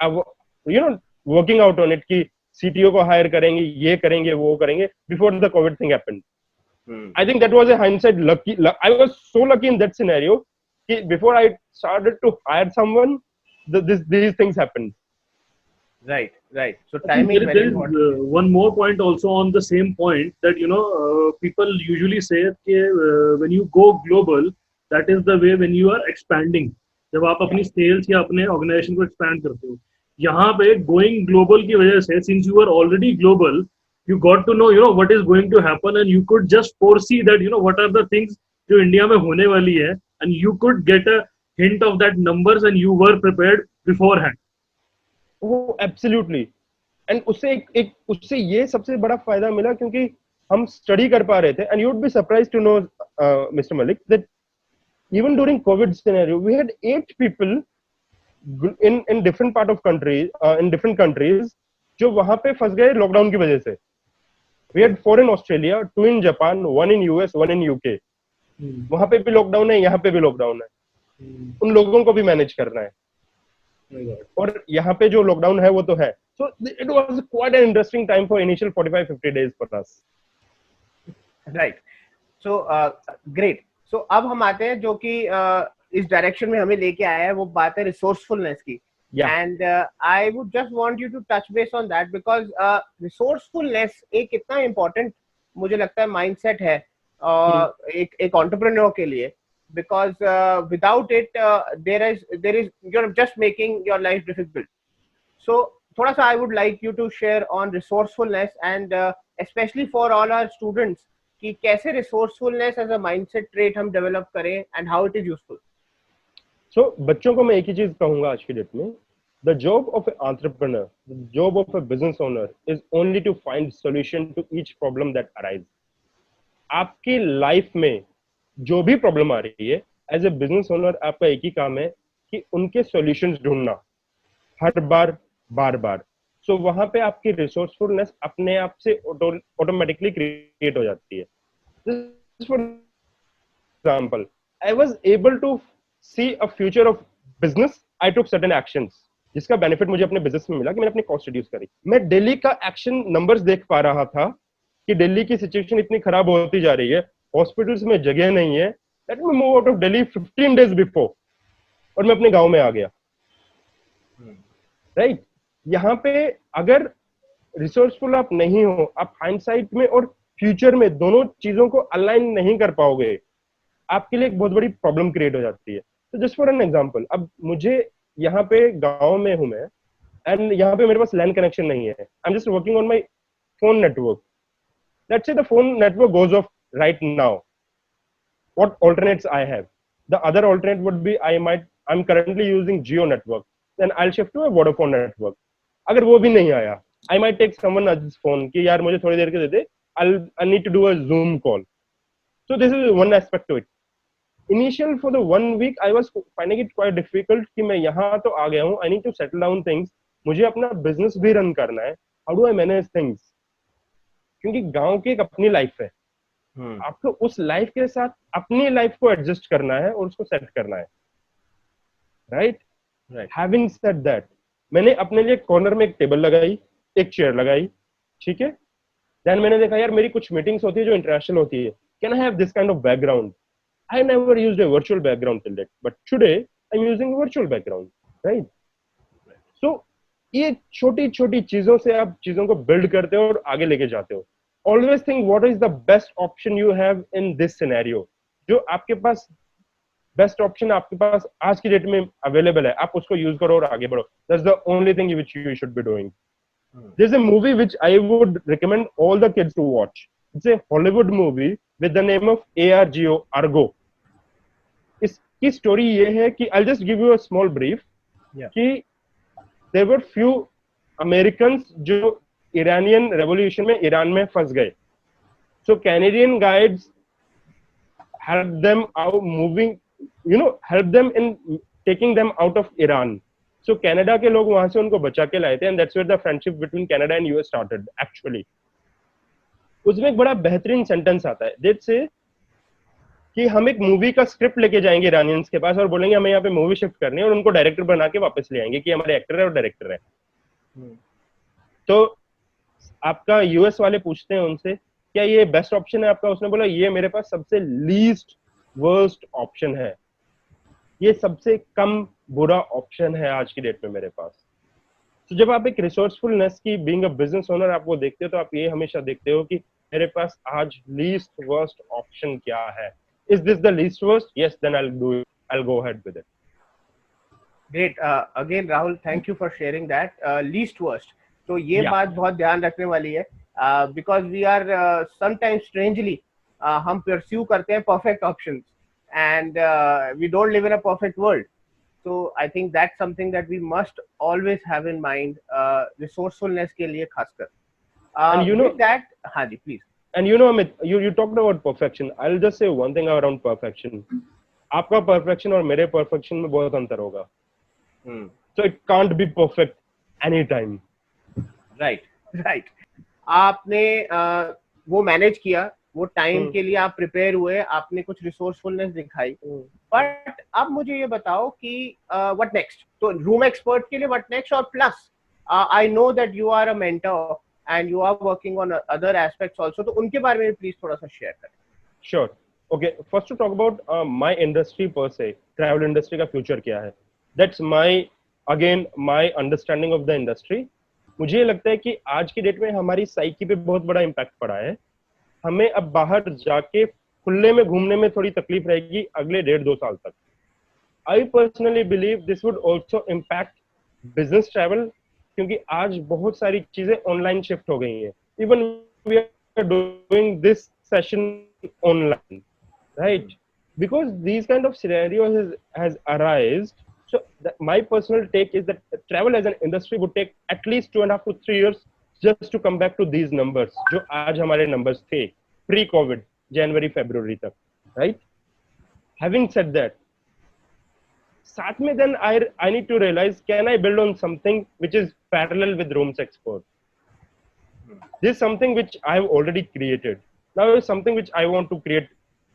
working out on it कि CTO को hire करेंगे, ये करेंगे, वो करेंगे, before the COVID thing happened. I think that was a hindsight lucky. I was so lucky in that scenario कि before I started to hire someone, these things happened. Right. So timing is very important. One more point also on the same point, that people usually say that when you go global, that is the way when you are expanding. जब आप अपनी sales या अपने organization को expand करते हो, यहाँ पे going global की वजह से, since you are already global, you got to know what is going to happen, and you could just foresee that what are the things जो इंडिया में होने वाली है, and you could get a hint of that numbers and you were prepared beforehand. Oh, absolutely. And उससे ये सबसे बड़ा फायदा मिला क्योंकि हम स्टडी कर पा रहे थे. And you would be surprised to know, Mr. Malik, that even during COVID scenario, we had 8 people in different part of countries, in different countries, जो वहाँ पे फंस गए लॉकडाउन की वजह से. We had 4 in Australia, 2 in Japan, 1 in US, 1 in UK. वहाँ पे भी लॉकडाउन है, यहाँ पे भी लॉकडाउन है. उन लोगों को भी मैनेज करना है. और यहाँ पे जो लॉकडाउन है वो तो है. So it was quite an interesting time for initial 45-50 days for us. Right. So great. So अब हम आते हैं जो कि इस डायरेक्शन में हमें लेके आया है, वो बात है रिसोर्सफुलनेस की. And I would just want you to touch base on that because resourcefulness एक इतना important मुझे लगता है mindset है एक entrepreneur के लिए. Because without it there is you're just making your life difficult. So थोड़ा सा I would like you to share on resourcefulness and especially for all our students कि कैसे resourcefulness as a mindset trait हम develop करें and how it is useful. So बच्चों को मैं एक ही चीज कहूंगा आज की डेट में, the job of an entrepreneur, the job of a business owner is only to find solution to each problem that arises. आपकी लाइफ में जो भी प्रॉब्लम आ रही है, एज ए बिजनेस ओनर आपका एक ही काम है कि उनके सॉल्यूशंस ढूंढना हर बार. सो वहां पे आपकी रिसोर्सफुलनेस अपने आप से ऑटोमेटिकली क्रिएट हो जाती है. For example, I was able to see a future of business. I took certain actions जिसका बेनिफिट मुझे अपने बिजनेस में मिला कि मैंने अपनी कॉस्ट रिड्यूस करी. मैं डेली का एक्शन नंबर्स देख पा रहा था कि दिल्ली की सिचुएशन इतनी खराब होती जा रही है, हॉस्पिटल्स में जगह नहीं है, let me move out of Delhi 15 days before, और मैं अपने गांव में आ गया। राइट यहाँ पे अगर रिसोर्सफुल आप नहीं हो, आप हाइंडसाइट में और फ्यूचर में दोनों चीजों को अलाइन नहीं कर पाओगे, आपके लिए एक बहुत बड़ी प्रॉब्लम क्रिएट हो जाती है। तो जस्ट फॉर एन एग्जांपल, अब मुझे यहाँ पे गांव में हूं मैं, एंड यहाँ पे मेरे पास लैंड कनेक्शन नहीं है, I am just working on my phone network. Let's say the phone network goes off right now, what alternates I have? The other alternate would be I'm currently using Jio network. Then I'll shift to a Vodafone network. अगर वो भी नहीं आया, I might take someone else's phone कि यार मुझे थोड़ी देर के दे दे, I need to do a Zoom call. So this is one aspect to it. Initial for the 1 week I was finding it quite difficult कि मैं यहाँ तो आ गया हूँ, I need to settle down things, मुझे अपना business भी run करना है, how do I manage things? क्योंकि गांव की एक अपनी लाइफ है, आपको उस लाइफ के साथ अपनी लाइफ को एडजस्ट करना है और उसको सेट करना है। राइट हैविंग सेड दैट, मैंने अपने लिए कॉर्नर में एक टेबल लगाई, एक चेयर लगाई, ठीक है। देन मैंने देखा यार मेरी कुछ मीटिंग्स होती है जो इंटरनेशनल होती है, can I have this kind of background? I never used a virtual background till that, but today I am using virtual background. Right, so ये छोटी छोटी चीजों से आप चीजों को बिल्ड करते हो और आगे लेके जाते हो। Always think what is the best option you have in this scenario. जो आपके पास बेस्ट ऑप्शन आपके पास आज की डेट में अवेलेबल है, आप उसको यूज करो और आगे बढ़ो। That's the only thing which you should be doing. There's a movie which I would recommend all the kids to watch. It's a Hollywood movie with the name of ARGO, Argo. इसकी story ये है कि I'll just give you a small brief. कि there were few Americans जो Iranian revolution में Iran में फंस गए। So Canadian guides help them out moving, help them in taking them out of Iran. So Canada के लोग वहां से उनको बचा के लाए थे, and that's where the friendship between Canada and US started actually. उसमें एक बड़ा बेहतरीन सेंटेंस आता है, दैट से कि हम एक मूवी का स्क्रिप्ट लेके जाएंगे ईरानियंस के पास और बोलेंगे हमें यहाँ पे मूवी शिफ्ट करनी है, और उनको डायरेक्टर बना के वापस ले आएंगे कि हमारे एक्टर है और डायरेक्टर है। तो आपका यूएस वाले पूछते हैं उनसे क्या ये बेस्ट ऑप्शन है आपका? उसने बोला ये मेरे पास सबसे लीस्ट वर्स्ट ऑप्शन है, ये सबसे कम बुरा ऑप्शन है आज की डेट में मेरे पास। तो जब आप एक रिसोर्सफुलनेस की बीइंग अ बिजनेस ओनर आप वो देखते हो, तो आप ये हमेशा देखते हो कि मेरे पास आज लीस्ट वर्स्ट ऑप्शन क्या है। Is this the least worst? Yes, then I'll go ahead with it. Great. Again, Rahul, thank you for sharing that. Least worst. तो ये बात बहुत ध्यान रखने वाली है, because we are sometimes strangely हम परस्यू करते हैं perfect options, and we don't live in a perfect world. So I think that's something that we must always have in mind resourcefulness के लिए खासकर। And you know that, हाँ जी please. And Amit, you talked about perfection. I'll just say one thing around perfection. आपका perfection और मेरे perfection में बहुत अंतर होगा. So it can't be perfect anytime. Right. आपने वो मैनेज किया, वो टाइम के लिए आप प्रिपेयर हुए, आपने कुछ रिसोर्सफुलनेस दिखाई, बट अब मुझे ये बताओ कि व्हाट नेक्स्ट? तो रूम एक्सपर्ट के लिए व्हाट नेक्स्ट, और plus I know that you are a mentor and you are working on other aspects also, तो उनके बारे में प्लीज थोड़ा सा शेयर करें। Sure. Okay, first to talk about my industry per se, travel industry का future क्या है? That's my understanding of the industry. मुझे ये लगता है कि आज की डेट में हमारी साइकी पे बहुत बड़ा इम्पैक्ट पड़ा है। हमें अब बाहर जाके खुले में घूमने में थोड़ी तकलीफ रहेगी अगले 1.5-2 साल तक। I personally believe this would also impact business travel, क्योंकि आज बहुत सारी चीजें ऑनलाइन शिफ्ट हो गई हैं। Even we are doing this session online, right? Because these kind of scenarios has arised. So my personal take is that travel as an industry would take at least 2.5 to 3 years just to come back to these numbers जो आज हमारे numbers थे pre Covid जनवरी फरवरी तक, right? Having said that, साथ में then I need to realize, can I build on something which is parallel with Rooms Expert? This is something which I have already created. Now is something which I want to create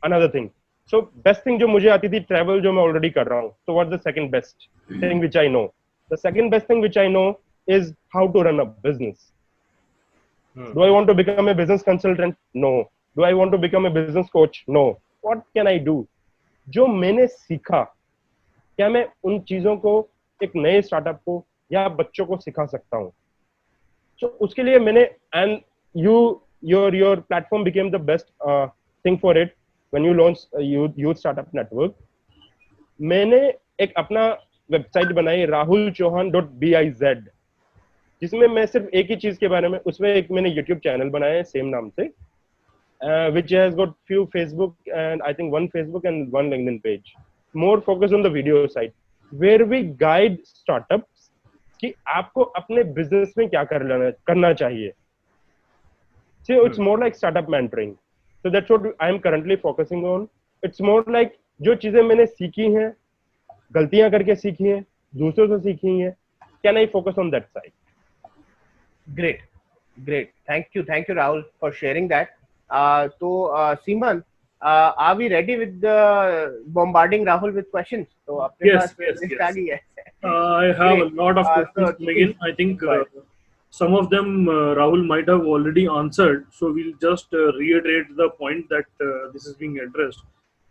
another thing. So best thing जो मुझे आती थी travel जो मैं already कर रहा हूँ. So what's the second best thing which I know? The second best thing which I know is how to run a business. Do I want to become a business consultant? No. Do I want to become a business coach? No. What can I do? जो मैंने सीखा, क्या मैं उन चीजों को एक नए स्टार्टअप को या बच्चों को सिखा सकता हूँ? So उसके लिए मैंने and your platform became the best thing for it when you launched youth startup network. मैंने एक अपना वेबसाइट बनाई rahulchauhan.biz, जिसमें मैं सिर्फ एक ही चीज के बारे में, उसमें एक मैंने यूट्यूब चैनल बनाया है सेम नाम से, which has got few Facebook and I think one Facebook and one LinkedIn page, more focused on the video side, where we guide startups कि आपको अपने बिजनेस में क्या करना चाहिए. So it's more like startup mentoring. So that's what I am currently focusing on. It's more like जो चीजें मैंने सीखी हैं, गलतियां करके सीखी हैं, दूसरों से सीखी हैं, can I focus on that side? Great. Thank you, Rahul, for sharing that. So, Seeman, are we ready with bombarding Rahul with questions? So, Yes. I have a lot of questions coming in. I think some of them Rahul might have already answered. So we'll just reiterate the point that this is being addressed.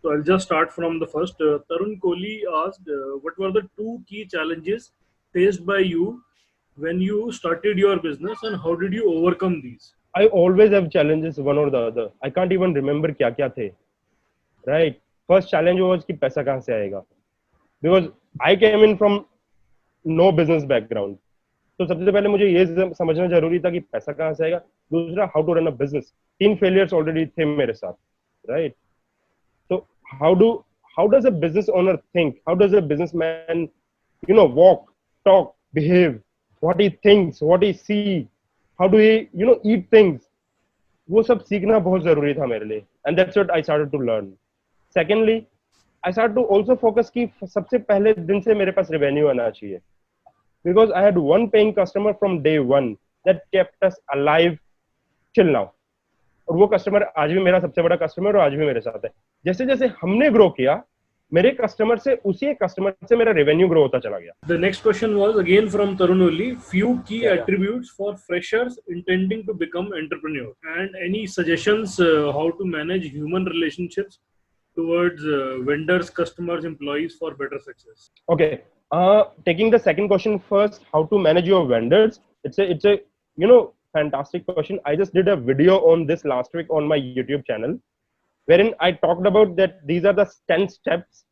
So I'll just start from the first. Tarun Kohli asked, what were the 2 key challenges faced by you when you started your business, and how did you overcome these? I always have challenges, one or the other. I can't even remember क्या थे. Right. First challenge was कि पैसा कहाँ से आएगा. Because I came in from no business background. तो सबसे पहले मुझे ये समझना जरूरी था कि पैसा कहाँ से आएगा. दूसरा, how to run a business. 3 failures already थे मेरे साथ. Right. So how does a business owner think? How does a businessman, walk, talk, behave? What he thinks, what he see, how do he, eat things? वो सब सीखना बहुत जरूरी था मेरे लिए. And that's what I started to learn. Secondly, I started to also focus कि सबसे पहले दिन से मेरे पास revenue आना चाहिए. Because I had one paying customer from day one that kept us alive till now. और वो कस्टमर आज भी मेरा सबसे बड़ा कस्टमर और आज भी मेरे साथ है. जैसे जैसे हमने ग्रो किया, मेरे कस्टमर से, उसी कस्टमर से मेरा रेवेन्यू ग्रो होता चला गया. The next question was again from Tarun only. Few key attributes for freshers intending to become entrepreneur, and any suggestions how to manage human relationships towards vendors, customers, employees for better success. Okay, taking the second question first, how to manage your vendors. It's a fantastic question. I just did a video on this last week on my YouTube channel, wherein I talked about that these are the 10 steps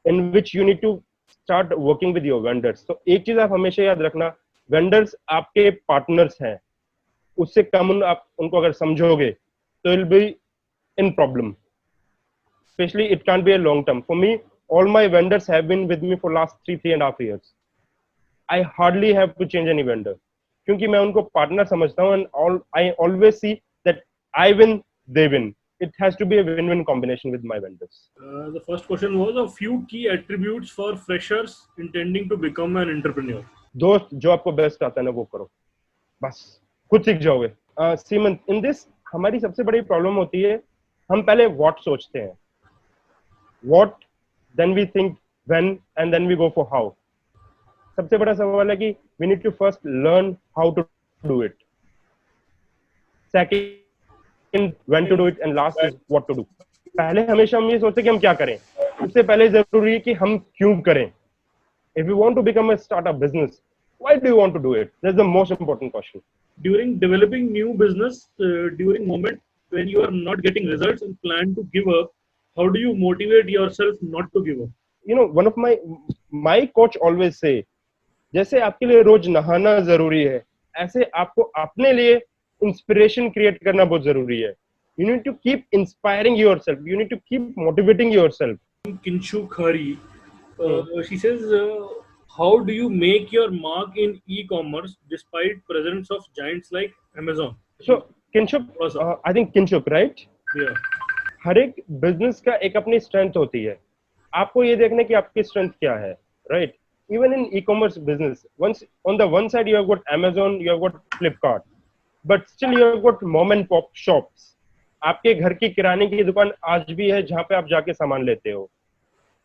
in which you need to start working with your vendors. So एक चीज आप हमेशा याद रखना, vendors आपके partners हैं, उससे कम आप उनको अगर समझोगे तो will be in problem. Especially it can't be a long term. For me, all my vendors have been with me for last 3.5 years. I hardly have to change any vendor. क्योंकि मैं उनको partner समझता हूँ, and I always see that I win, they win. It has to be a win-win combination with my vendors. The first question was a few key attributes for freshers intending to become an entrepreneur. दोस्त, जो आपको best आता है ना वो करो, बस खुद सीख जाओगे. सीमन, in this हमारी सबसे बड़ी प्रॉब्लम होती है, हम पहले what सोचते हैं, what, then we think when, and then we go for how. सबसे बड़ा सवाल है कि we need to first learn how to do it. Second, when to do it, and last is what to do. पहले हमेशा हम ये सोचते हैं कि हम क्या करें, उससे पहले जरूरी है कि हम क्यों करें. If you want to become a startup business, why do you want to do it? That's the most important question. During developing new business, during moment when you are not getting results and plan to give up, how do you motivate yourself not to give up? One of my coach always say, जैसे आपके लिए रोज नहाना जरूरी है, ऐसे आपको अपने लिए इंस्पिरेशन क्रिएट करना बहुत जरूरी है. You need to keep inspiring yourself. You need to keep motivating yourself. Kinshu Khari, she says, how do you make your mark in e-commerce despite presence of giants like Amazon? So Kinshuk, I think Kinshuk, right? Yeah. हर एक business का एक अपनी strength होती है. आपको ये देखना कि आपकी स्ट्रेंथ क्या है, right? Even in e-commerce business, once on the one side you have got Amazon, you have got Flipkart, but still you have got mom and pop shops. आपके घर की किराने की दुकान आज भी है जहाँ पे आप जाके सामान लेते हो,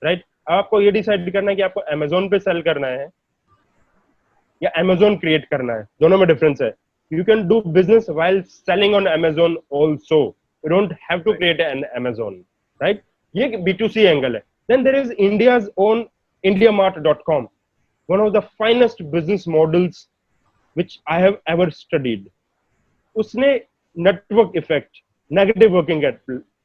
राइट? आपको ये डिसाइड करना है कि आपको Amazon पे सेल करना है या Amazon क्रिएट करना है. दोनों में डिफरेंस है. You can do business while selling on Amazon also. You don't have to create an Amazon, right? ये B2C angle है. Then there is India's own IndiaMart.com, one of the finest business models which I have ever studied. उसने network effect, negative working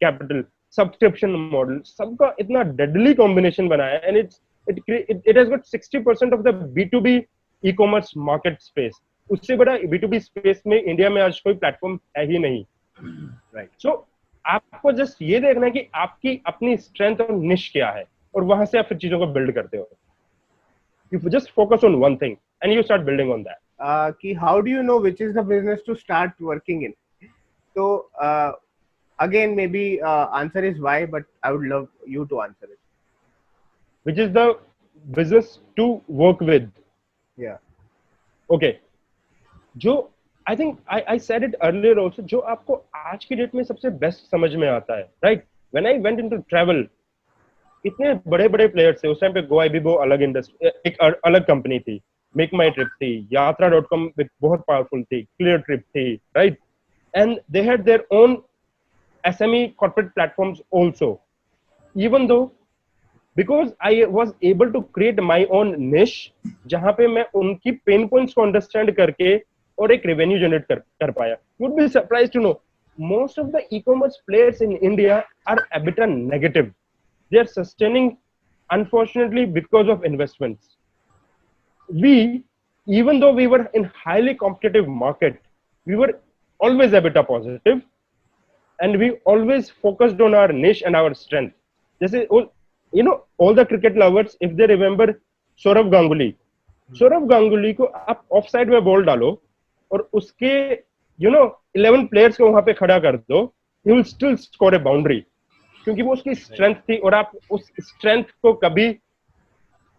capital, subscription model, सबका इतना deadly combination बनाया, and it has got 60% of the B2B e-commerce market space. उससे बड़ा B2B space में India में आज कोई प्लेटफॉर्म है ही नहीं, राइट? सो आपको जस्ट ये देखना है कि आपकी अपनी स्ट्रेंथ और निश क्या है, और वहां से आप फिर चीजों को बिल्ड करते हो. You just focus on one thing and you start building on that. कि how do you know which is the business to start working in? So again, maybe answer is why, but I would love you to answer it. Which is the business to work with? Yeah. Okay. जो I think I said it earlier also, जो आपको आज की date में सबसे best समझ में आता है, right? When I went into travel, इतने बड़े बड़े प्लेयर्स थे उस टाइम पे. GoIbibo अलग इंडस्ट्री, एक अलग कंपनी थी. मेक माई ट्रिप थी, Yatra.com बहुत पावरफुल थी, क्लियर ट्रिप थी, right? And they had their own SME corporate platforms also. Even though, because I was able to create my own niche, जहां पे मैं उनकी पेन पॉइंट्स को अंडरस्टैंड करके और एक रेवेन्यू जनरेट कर पाया. You would be surprised to know most of the e-commerce players in India are EBITDA negative. They are sustaining, unfortunately, because of investments. We, even though we were in highly competitive market, we were always EBITDA positive, and we always focused on our niche and our strength. Jैसे you know, all the cricket lovers, if they remember Saurav Ganguly, Saurav Ganguly को आप of side में ball डालो और उसके 11 players को वहां पे खड़ा कर दो, he will still score a boundary, क्योंकि वो उसकी स्ट्रेंथ थी. और आप उस स्ट्रेंथ को कभी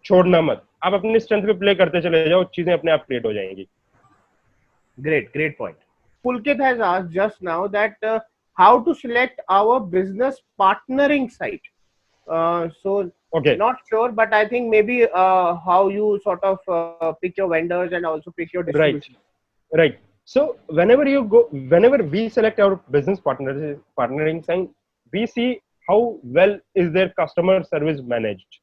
छोड़ना मत. आप अपनी स्ट्रेंथ पे प्ले करते चले जाओ, चीजें अपने आप क्रिएट हो जाएंगी. Great point. Pulkit has asked just now that how to select our business partnering site. So Okay. Not sure, but I think maybe how you sort of pick your vendors and also pick your distribution. Right. So whenever we select our business partnering site, we see how well is their customer service managed.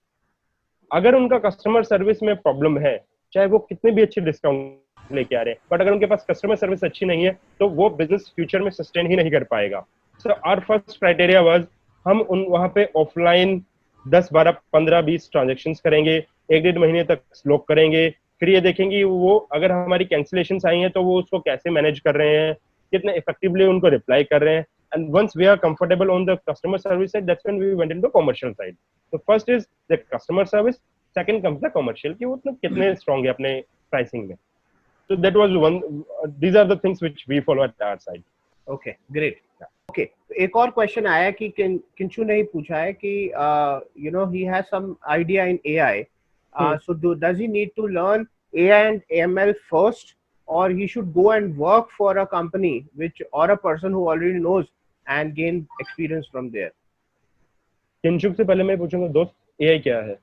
अगर उनका customer service में problem है, चाहे वो कितने भी अच्छे discount लेके आ रहे हैं, बट अगर उनके पास कस्टमर सर्विस अच्छी नहीं है, तो वो बिजनेस फ्यूचर में सस्टेन ही नहीं कर पाएगा. So our first criteria was, हम वहां पे ऑफलाइन 10, 12, 15, 20 ट्रांजेक्शंस करेंगे, 1-1.5 महीने तक स्लोक करेंगे. फिर ये देखेंगे वो अगर हमारी कैंसिलेशंस आई हैं तो वो उसको कैसे मैनेज कर रहे हैं, कितने इफेक्टिवली उनको रिप्लाई कर रहे हैं. And once we are comfortable on the customer service side, that's when we went into commercial side. So first is the customer service, second comes the commercial, कि वो कितने strong है अपने pricing में. So that was one. These are the things which we follow at our side. Okay, great. Okay, एक और question आया कि किंचू ने ही पूछा है कि he has some idea in AI. So does he need to learn AI and ML first, or he should go and work for a company or a person who already knows and gain experience from there? किंचुक से पहले मैं पूछूंगा, दोस्त AI क्या है?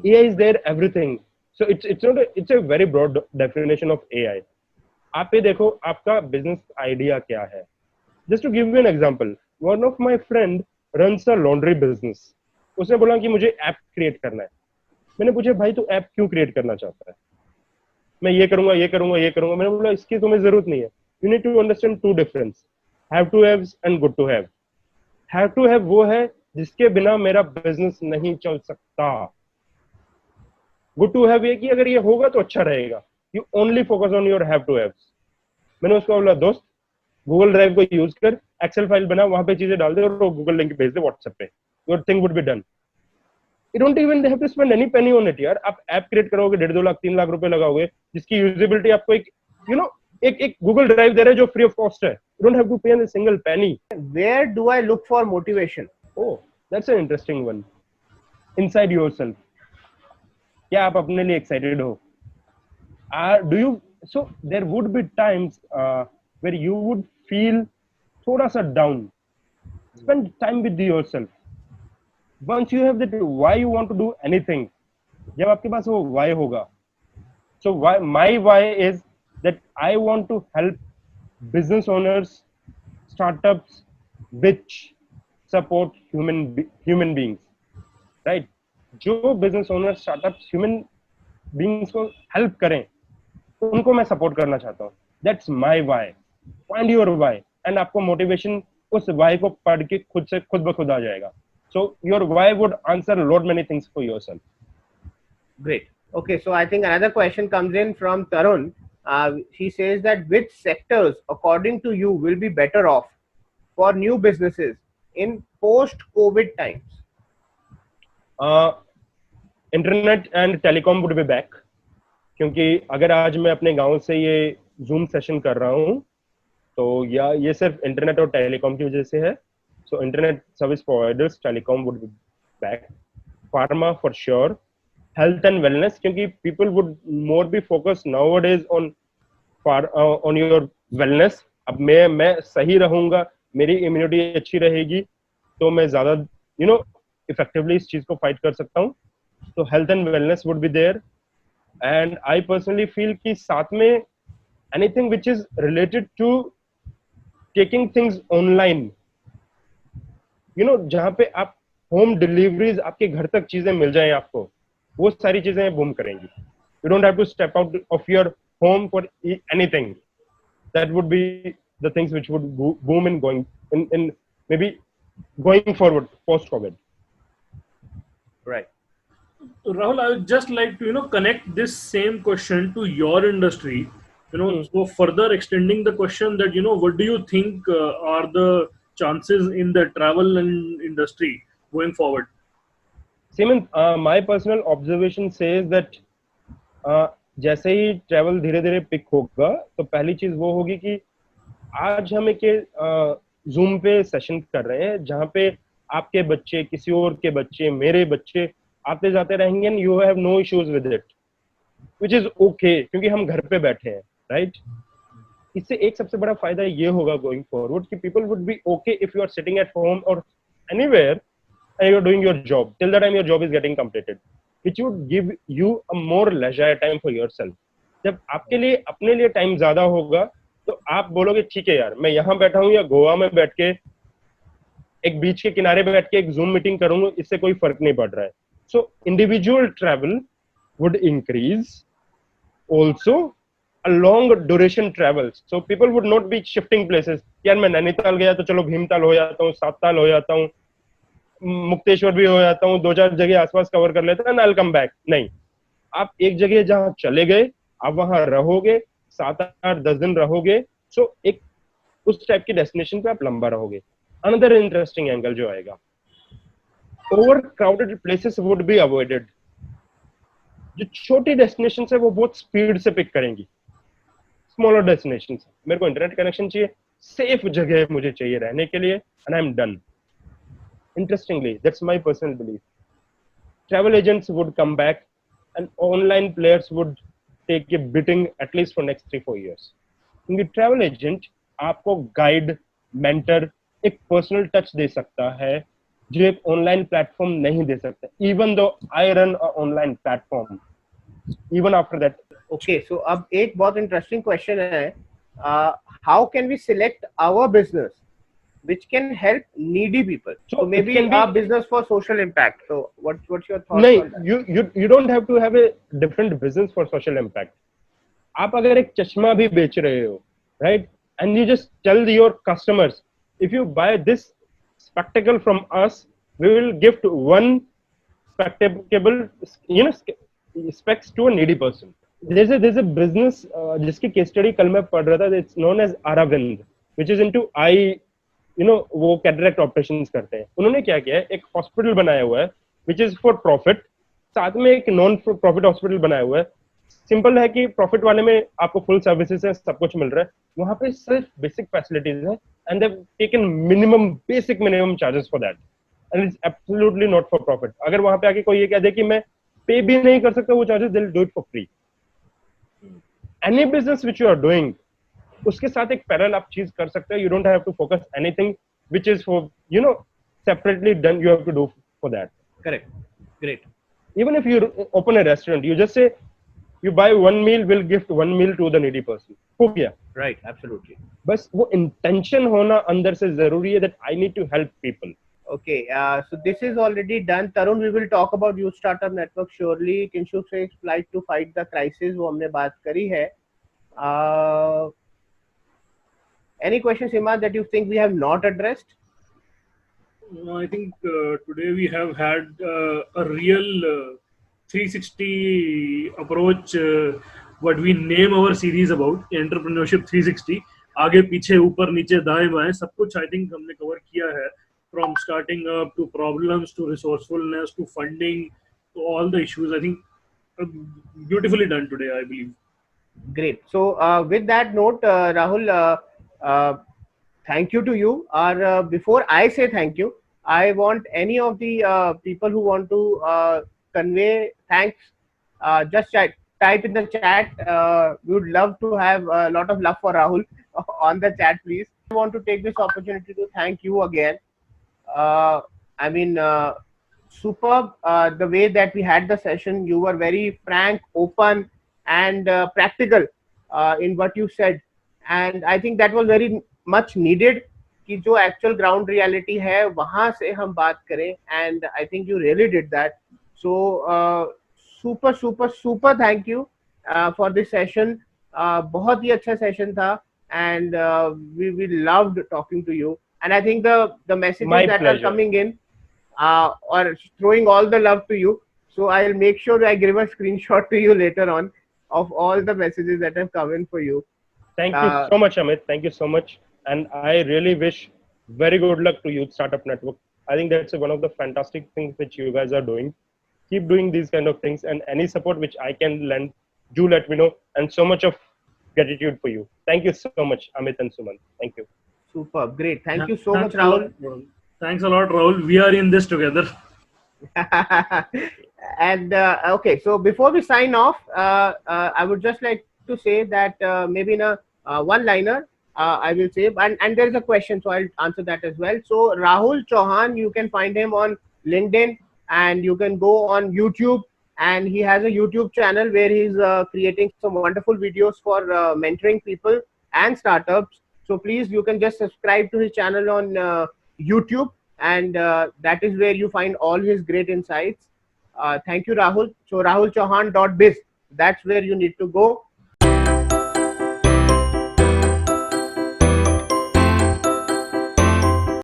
AI is there everything. So it's a very broad definition of AI. आप ये देखो आपका business idea क्या है. Just to give you an example, one of my friend runs a laundry business. उसने बोला कि मुझे ऐप क्रिएट करना है. मैंने पूछा, भाई तू ऐप क्यों क्रिएट करना चाहता है? मैं ये करूंगा. मैंने बोला इसकी तुम्हें जरूरत नहीं है. You need to understand two difference. Have to have and good to have. Have to have वो है जिसके बिना मेरा बिजनेस नहीं चल सकता. Good to have ये कि अगर ये होगा तो अच्छा रहेगा. You only focus on your have to have. मैंने उसको बोला, दोस्त गूगल ड्राइव को यूज कर, एक्सेल फाइल बना, वहां पे चीजें डाल दे और गूगल लिंक भेज दे व्हाट्सएप पे. Your thing would be done. You don't even have to spend any penny on it यार. आप ऐप क्रिएट करोगे, 1.5-2 लाख 3 लाख रुपए लगाओगे, जिसकी यूजेबिलिटी आपको एक गूगल ड्राइव दे रहा है जो फ्री ऑफ कॉस्ट है. You don't have to pay a single penny. Where do I look for motivation? Oh, that's an interesting one. Inside yourself. क्या आप अपने लिए excited हो? So there would be times where you would feel थोड़ा सा down. Spend time with yourself. Once you have that why you want to do anything, जब आपके पास वो why होगा, so my why is that I want to help business owners, startups which support human beings, right? जो business owners, startups, human beings को help करें, उनको मैं support करना चाहता हूँ. That's my why. Find your why, and आपको motivation उस why को पढ़ के खुद ब खुद आ जाएगा. So your why would answer a lot many things for yourself. Great. Okay, so I think another question comes in from Tarun. He says that which sectors, according to you, will be better off for new businesses in post-COVID times? Internet and telecom would be back. क्योंकि अगर आज मैं अपने गांव से ये Zoom session कर रहा हूँ, तो ये सिर्फ इंटरनेट और टेलीकॉम की वजह से है. So internet service providers, telecom would be back. Pharma for sure. Health and wellness, क्योंकि people would more be focused nowadays on your wellness. अब मैं सही रहूंगा, मेरी इम्यूनिटी अच्छी रहेगी, तो मैं ज्यादा effectively इस चीज को फाइट कर सकता हूँ. तो health and wellness would be there. And I personally feel कि साथ में anything which is related to taking things online, जहाँ पे आप होम डिलीवरीज, आपके घर तक चीजें मिल जाएं आपको, वो सारी चीजें बूम करेंगी. You don't have to step out of your home for anything. That would be the things which would boom in going in maybe going forward post covid. Right. Rahul, I would just like to connect this same question to your industry. So further extending the question that what do you think are the chances in the travel industry going forward? Simon, my personal observation says that जैसे ही travel धीरे धीरे pick होगा, तो पहली चीज वो होगी कि आज हम एक जूम पे सेशन कर रहे हैं जहाँ पे आपके बच्चे, किसी और के बच्चे, मेरे बच्चे आते जाते रहेंगे, and you have no issues with it, which is okay, क्योंकि हम घर पे बैठे हैं, right? इससे एक सबसे बड़ा फायदा ये होगा गोइंग फॉरवर्ड कि people would be okay if you are sitting at home और anywhere and you are doing your job till the time your job is getting completed, which would give you a more leisure time for yourself. जब आपके लिए अपने लिए time ज्यादा होगा, तो आप बोलोगे ठीक है यार, मैं यहाँ बैठा हूँ या गोवा में बैठ के एक बीच के किनारे बैठ के एक जूम मीटिंग करूंगा, इससे कोई फर्क नहीं पड़ रहा है. So individual travel would increase, also a long duration travels, so people would not be shifting places. यार मैं नैनीताल गया तो चलो भीमताल हो जाता हूँ, सातताल हो जाता हूँ, मुक्तेश्वर भी हो जाता हूँ, 2-4 जगह आसपास कवर कर लेता है, I'll come back. नहीं, आप एक जगह जहाँ चले गए, आप वहां रहोगे, 7-8-10 दिन रहोगे, so एक उस टाइप की डेस्टिनेशन पे आप लंबा रहोगे. Another interesting angle जो आएगा, overcrowded places would be avoided. जो छोटी डेस्टिनेशन है वो बहुत स्पीड से पिक करेंगी. स्मॉलर डेस्टिनेशन, मेरे को इंटरनेट कनेक्शन चाहिए, सेफ जगह मुझे चाहिए रहने के लिए, and I am done. Interestingly, that's my personal belief. Travel agents would come back and online players would take a beating at least for next 3-4 years. क्योंकि ट्रैवल एजेंट आपको गाइड, मेंटर, एक पर्सनल टच दे सकता है जो एक online platform नहीं दे सकता. Even though I run a online platform, even after that. Okay, so अब एक बहुत interesting question है, how can we select our business which can help needy people? So maybe our business for social impact. So what's your thought on that? You don't have to have a different business for social impact. आप अगर एक चश्मा भी बेच रहे हो, right, and you just tell your customers, if you buy this spectacle from us, we will gift one spectacle, specs to a needy person. There's a business जिसकी case study कल मैं पढ़ रहा था, it's known as Aravind, which is into eye, वो cataract operations करते हैं. उन्होंने क्या किया है, एक हॉस्पिटल बनाया हुआ है which is for profit, साथ में एक नॉन प्रॉफिट हॉस्पिटल बनाया हुआ है. सिंपल है कि प्रॉफिट वाले में आपको फुल सर्विसेज है, सब कुछ मिल रहा है, वहां पे सिर्फ बेसिक फैसिलिटीज है, and they have taken basic minimum charges for that, and it's absolutely not for profit. अगर वहां पे आके कोई ये कह दे कि मैं पे भी नहीं कर सकता वो charges, they will do it for free. Any business which you are doing, उसके साथ एक पैरेलल आप चीज कर सकते हो. You don't have to focus anything which is for separately done. You have to do for that. Correct. Great. Even if you open a restaurant, you just say You buy one meal, will gift one meal to the needy person. हो गया. Right, absolutely. बस वो intention होना अंदर से जरूरी है that I need to help people. Okay, so this is already done. Tarun, we will talk about Youth Startup Network surely. Kinshuk says flight to fight the crisis, वो हमने बात करी है. Any questions, Imad, that you think we have not addressed? I think today we have had a real 360 approach, what we name our series about, Entrepreneurship 360. आगे पीछे ऊपर नीचे दाएं बाएं सब कुछ I think हमने cover किया है, from starting up to problems to resourcefulness to funding to all the issues. I think beautifully done today, I believe. Great. So with that note, Rahul, thank you to you. Or before I say thank you, I want any of the people who want to convey thanks, just type in the chat. We would love to have a lot of love for Rahul on the chat, please. I want to take this opportunity to thank you again. I mean, superb the way that we had the session. You were very frank, open, and practical in what you said, and I think that was very much needed कि जो actual ground reality है वहाँ से हम बात करें, and I think you really did that. So super thank you for this session. बहुत ही अच्छा session था, and we loved talking to you, and I think the messages that are coming in or throwing all the love to you. So I'll make sure I give a screenshot to you later on of all the messages that have come in for you. Thank you so much, Amit. Thank you so much. And I really wish very good luck to Youth Startup Network. I think that's one of the fantastic things which you guys are doing. Keep doing these kind of things, and any support which I can lend, do let me know. And so much of gratitude for you. Thank you so much, Amit and Suman. Thank you. Super, great. Thank you so much, Rahul. Thanks a lot, Rahul. We are in this together. And okay, so before we sign off, I would just like to say that maybe in a one-liner, I will say, and there is a question, so I'll answer that as well. So Rahul Chauhan, you can find him on LinkedIn, and you can go on YouTube, and he has a YouTube channel where he's creating some wonderful videos for mentoring people and startups. So please, you can just subscribe to his channel on YouTube, and that is where you find all his great insights. Thank you, Rahul. So rahulchauhan.biz, that's where you need to go.